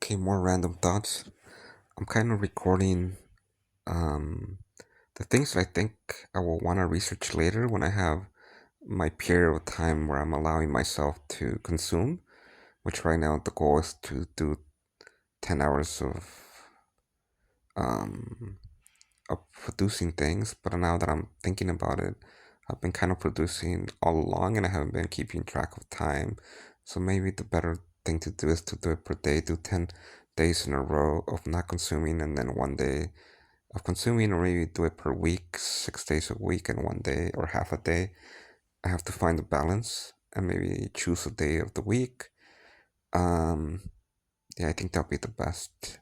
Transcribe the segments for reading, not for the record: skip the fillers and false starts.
Okay, more random thoughts. I'm kind of recording um, the things that I think I will want to research later when I have my period of time where I'm allowing myself to consume, which right now the goal is to do 10 hours um, of producing things. But now that I'm thinking about it, I've been kind of producing all along and I haven't been keeping track of time. So maybe the better thing to do is to do it per day, do 10 days in a row of not consuming and then 1 day of consuming, or maybe do it per week, 6 days a week and 1 day or half a day. I have to find the balance and maybe choose a day of the week. Um, yeah, I think that'll be the best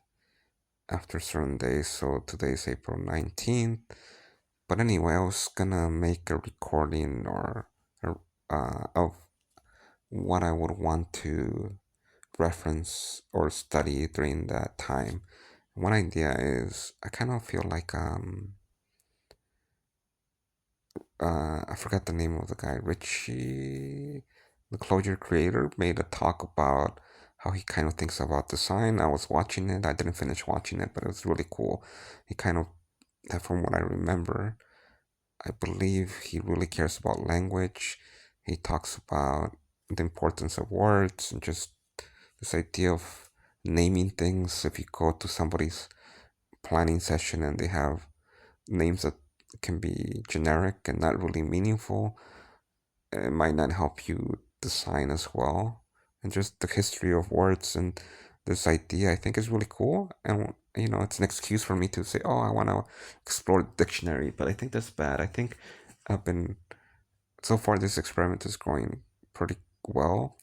after certain days. So today's April 19th. But anyway, I was gonna make a recording of what I would want to reference or study during that time. One idea is I kind of feel like I forgot the name of the guy, Richie, the Clojure creator, made a talk about how he kind of thinks about design. I was watching it. I didn't finish watching it, but it was really cool. He kind of, from what I remember, I believe he really cares about language. He talks about the importance of words and just this idea of naming things. If you go to somebody's planning session and they have names that can be generic and not really meaningful, it might not help you design as well. And just the history of words and this idea I think is really cool. And it's an excuse for me to say, oh, I want to explore the dictionary, but I think that's bad. I think I've been so far this experiment is going pretty well.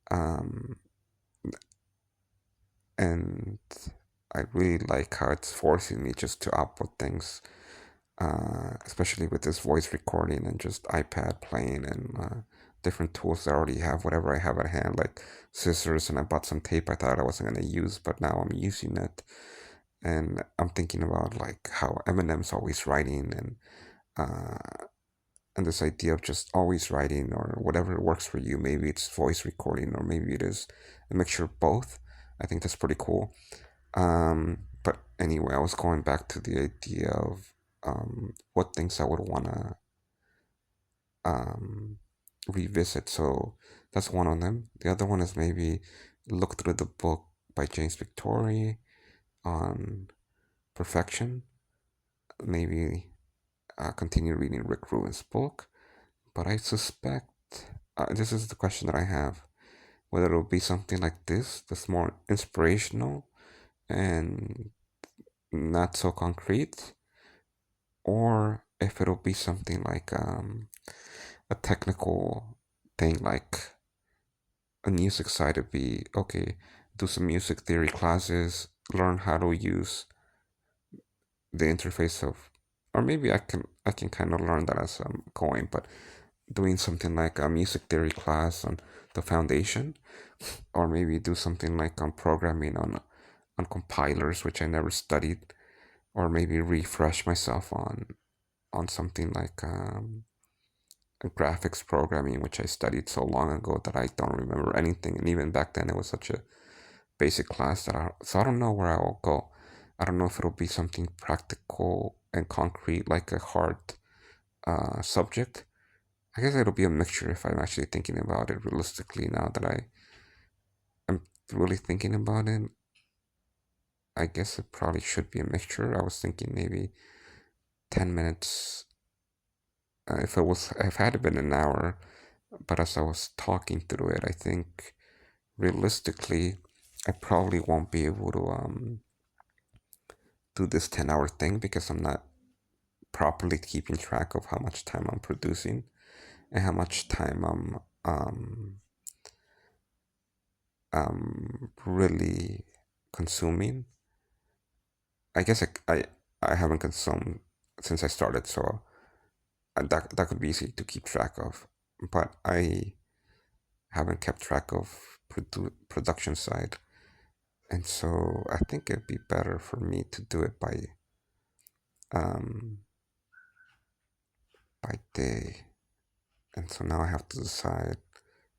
Um, and I really like how it's forcing me just to output things, especially with this voice recording and just iPad playing and different tools that I already have, whatever I have at hand, like scissors, and I bought some tape I thought I wasn't going to use, but now I'm using it. And I'm thinking about like how Eminem's always writing uh, and this idea of just always writing or whatever works for you. Maybe it's voice recording or maybe it is a mixture of both. I think that's pretty cool. But anyway, I was going back to the idea of what things I would want to um, revisit. So that's one of them. The other one is maybe look through the book by James Victory on perfection. Maybe continue reading Rick Ruben's book. But I suspect this is the question that I have, whether it'll be something like this that's more inspirational and not so concrete, or if it'll be something like a technical thing, like a music side to be okay, do some music theory classes, learn how to use the interface of, or maybe I can kind of learn that as I'm going, but doing something like a music theory class on the foundation, or maybe do something like on programming on compilers, which I never studied, or maybe refresh myself on something like graphics programming, which I studied so long ago that I don't remember anything. And even back then, it was such a basic class so I don't know where I will go. I don't know if it'll be something practical and concrete, like a hard subject. I guess it'll be a mixture if I'm actually thinking about it realistically now that I am really thinking about it. I guess it probably should be a mixture. I was thinking maybe 10 minutes. If it had been an hour, but as I was talking through it, I think realistically, I probably won't be able to do this 10-hour thing because I'm not properly keeping track of how much time I'm producing and how much time I'm really consuming. I guess I haven't consumed since I started, so that could be easy to keep track of. But I haven't kept track of production side, and so I think it'd be better for me to do it um, by day. And so now I have to decide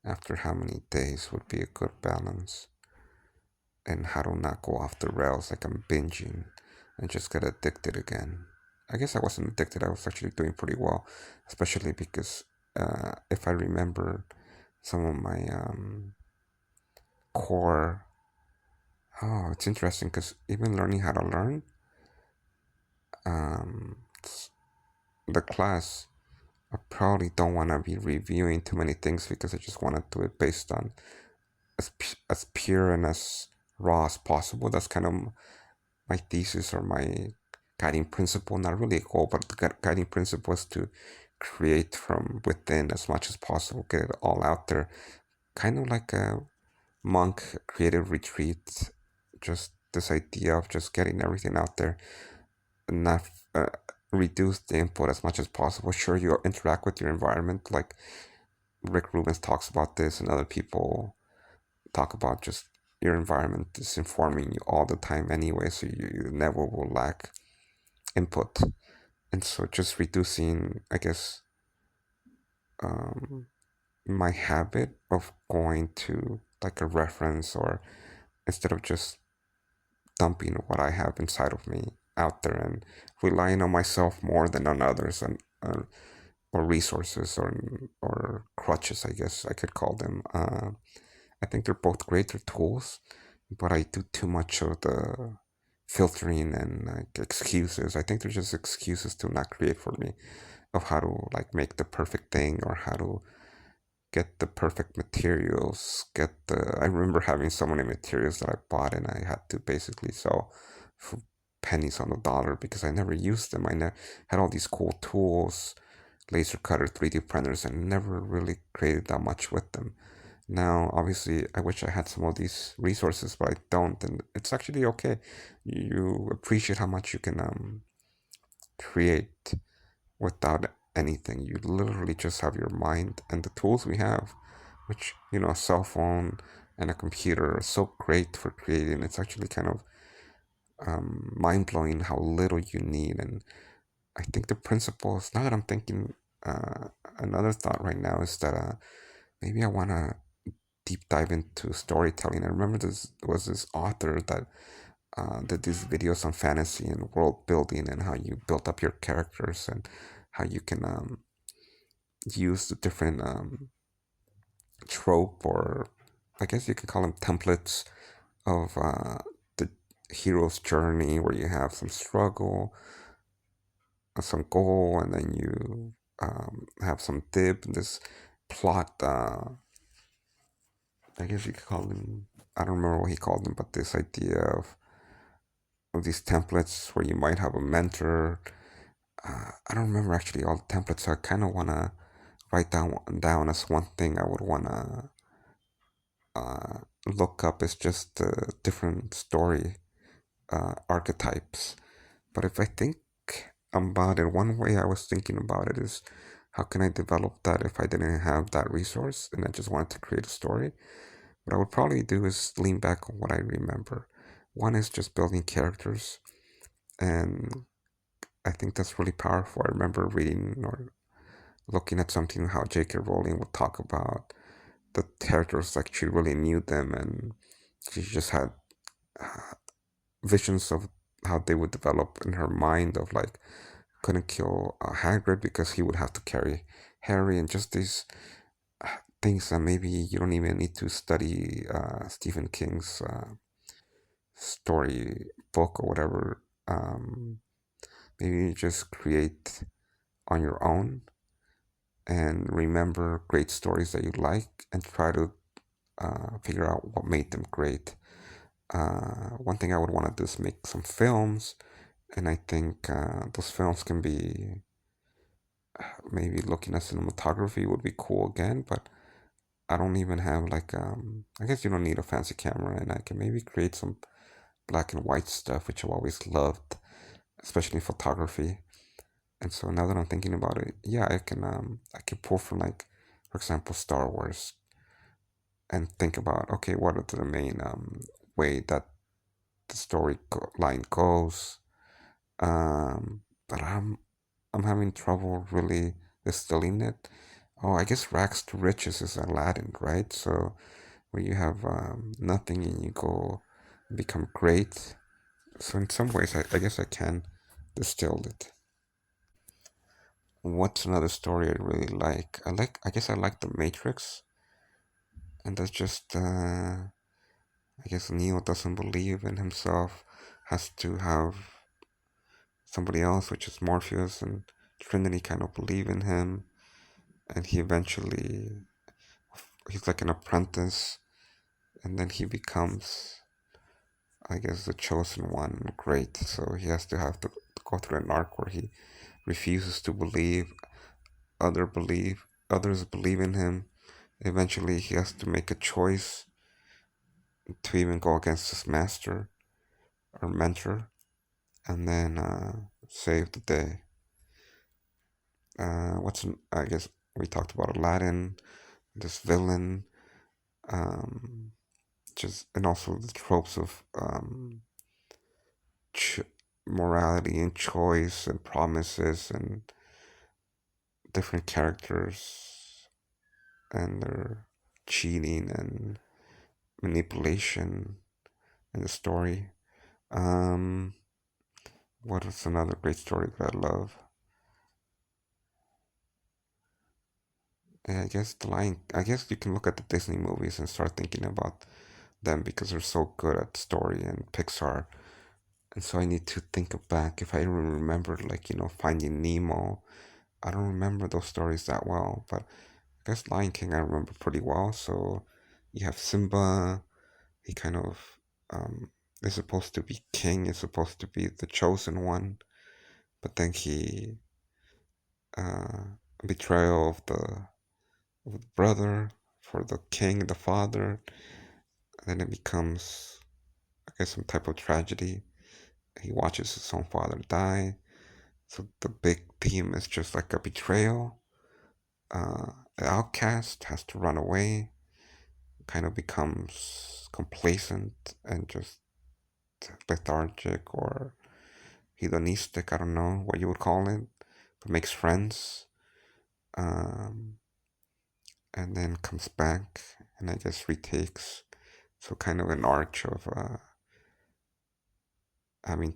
after how many days would be a good balance. and how to not go off the rails like I'm binging and just get addicted again. I guess I wasn't addicted. I was actually doing pretty well, especially because if I remember some of my core. Oh, it's interesting because even learning how to learn, um, the class, I probably don't want to be reviewing too many things because I just want to do it based on as pure and as raw as possible. That's kind of my thesis or my guiding principle. Not really a goal, but the guiding principle is to create from within as much as possible, get it all out there. Kind of like a monk creative retreat, just this idea of just getting everything out there and not reduce the input as much as possible. Sure, you interact with your environment, like Rick Rubens talks about this, and other people talk about just your environment is informing you all the time anyway, so you never will lack input. And so just reducing, I guess, um, my habit of going to like a reference or instead of just dumping what I have inside of me out there and relying on myself more than on others and or resources or crutches, I guess I could call them. I think they're both great. They're tools, but I do too much of the filtering and like excuses. I think they're just excuses to not create for me of how to like make the perfect thing or how to get the perfect materials. Get the I remember having so many materials that I bought and I had to basically sell for pennies on the dollar because I never used them. I never had all these cool tools, laser cutter, 3D printers, and never really created that much with them. Now, obviously, I wish I had some of these resources, but I don't, and it's actually okay. You appreciate how much you can create without anything. You literally just have your mind and the tools we have, which, a cell phone and a computer are so great for creating. It's actually kind of mind blowing how little you need. And I think the principles, now that I'm thinking, uh, another thought right now is that maybe I want to deep dive into storytelling. I remember there was this author that did these videos on fantasy and world building and how you built up your characters and how you can use the different trope or I guess you can call them templates of the hero's journey where you have some struggle, some goal, and then you have some dip in this plot. I guess you could call them. I don't remember what he called them, but this idea of these templates where you might have a mentor. I don't remember actually all the templates, so I kind of want to write down as one thing I would want to look up is just the different story archetypes. But if I think about it, one way I was thinking about it is how can I develop that if I didn't have that resource and I just wanted to create a story? What I would probably do is lean back on what I remember. One is just building characters, and I think that's really powerful. I remember reading or looking at something how J.K. Rowling would talk about the characters like she really knew them and she just had visions of how they would develop in her mind of like couldn't kill Hagrid because he would have to carry Harry and just these things that maybe you don't even need to study Stephen King's story book or whatever. Maybe you just create on your own and remember great stories that you like and try to figure out what made them great. One thing I would want to do is make some films, and I think those films can be maybe looking at cinematography would be cool again, but I don't even have like I guess you don't need a fancy camera, and I can maybe create some black and white stuff, which I've always loved, especially photography. And so now that I'm thinking about it, yeah, I can pull from like, for example, Star Wars, and think about okay, what are the main way that the line goes. But I'm having trouble really distilling it. Oh, I guess rags to riches is Aladdin, right? So where you have nothing and you go become great. So in some ways, I guess I can distill it. What's another story I really like? I guess I like The Matrix, and that's just, I guess Neo doesn't believe in himself, has to have somebody else, which is Morpheus, and Trinity kind of believe in him, and he's like an apprentice, and then he becomes, I guess, the chosen one, great. So he has to have to go through an arc where he refuses to believe, others believe in him. Eventually, he has to make a choice to even go against his master or mentor, and then save the day. I guess we talked about Aladdin, this villain, um, just and also the tropes of ch- morality and choice and promises and different characters and their cheating and manipulation in the story. Um, what is another great story that I love? I guess the Lion. I guess you can look at the Disney movies and start thinking about them because they're so good at story and Pixar. And so I need to think back if I even remember, like, Finding Nemo. I don't remember those stories that well, but I guess Lion King I remember pretty well. So you have Simba. He kind of is supposed to be king, is supposed to be the chosen one, but then he uh, betrayal of the brother for the king, the father, and then it becomes, I guess, some type of tragedy. He watches his own father die. So the big theme is just like a betrayal. The outcast has to run away, kind of becomes complacent and just lethargic or hedonistic. I don't know what you would call it, but makes friends, um, and then comes back and I guess retakes. So kind of an arch of having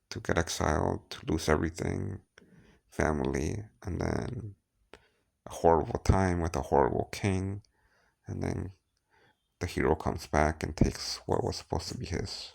to get exiled, to lose everything, family, and then a horrible time with a horrible king, and then the hero comes back and takes what was supposed to be his.